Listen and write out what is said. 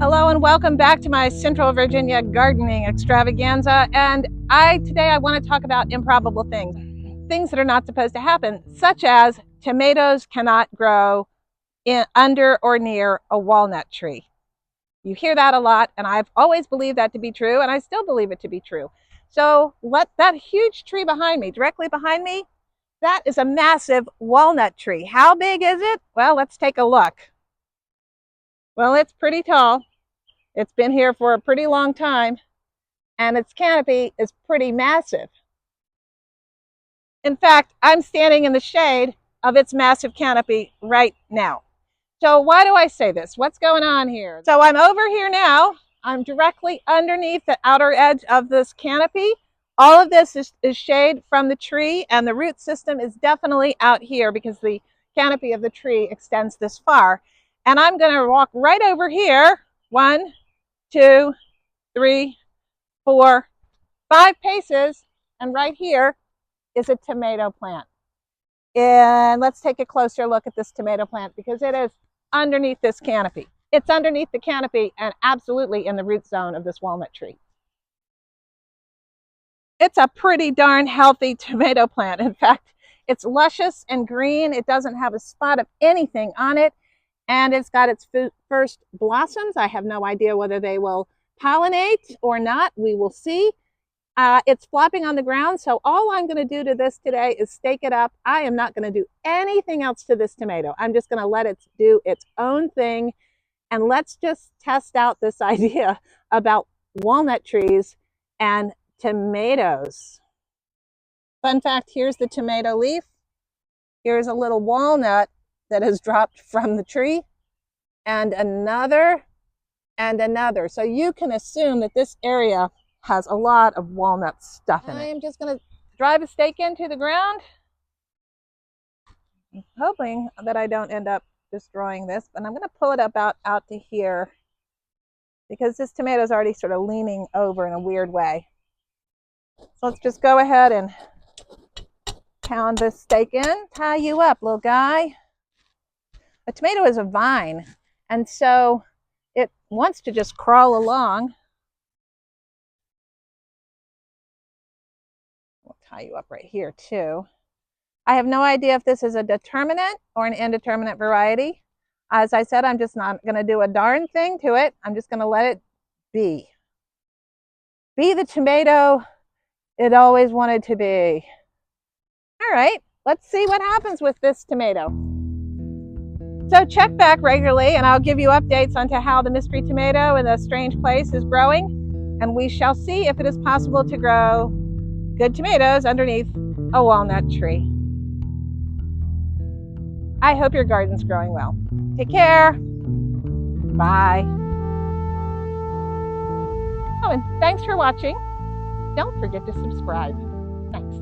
Hello and welcome back to my Central Virginia gardening extravaganza. And today I want to talk about improbable things that are not supposed to happen, such as tomatoes cannot grow under or near a walnut tree. You hear that a lot, and I've always believed that to be true, and I still believe it to be true. So that huge tree behind me, directly behind me, that is a massive walnut tree. How big is it? Well, let's take a look. Well, it's pretty tall. It's been here for a pretty long time, and its canopy is pretty massive. In fact, I'm standing in the shade of its massive canopy right now. So why do I say this? What's going on here? So I'm over here now. I'm directly underneath the outer edge of this canopy. All of this is shade from the tree, and the root system is definitely out here because the canopy of the tree extends this far. And I'm going to walk right over here. 1, 2, 3, 4, 5 paces, and right here is a tomato plant. And let's take a closer look at this tomato plant because it is underneath this canopy. It's underneath the canopy and absolutely in the root zone of this walnut tree. It's a pretty darn healthy tomato plant. In fact, it's luscious and green. It doesn't have a spot of anything on it. And it's got its first blossoms. I have no idea whether they will pollinate or not. We will see. It's flopping on the ground, so all I'm going to do to this today is stake it up. I am not going to do anything else to this tomato. I'm just going to let it do its own thing, and let's just test out this idea about walnut trees and tomatoes. Fun fact, here's the tomato leaf. Here's a little walnut that has dropped from the tree, and another, and another. So you can assume that this area has a lot of walnut stuff in it. I am just going to drive a stake into the ground. I'm hoping that I don't end up destroying this, but I'm going to pull it up out to here because this tomato is already sort of leaning over in a weird way. So let's just go ahead and pound this stake in. Tie you up, little guy. A tomato is a vine, and so it wants to just crawl along. We'll tie you up right here too. I have no idea if this is a determinate or an indeterminate variety. As I said, I'm just not going to do a darn thing to it. I'm just going to let it be. Be the tomato it always wanted to be. All right, let's see what happens with this tomato. So check back regularly and I'll give you updates onto how the mystery tomato in the strange place is growing, and we shall see if it is possible to grow good tomatoes underneath a walnut tree. I hope your garden's growing well. Take care. Bye. Oh, and thanks for watching. Don't forget to subscribe. Thanks.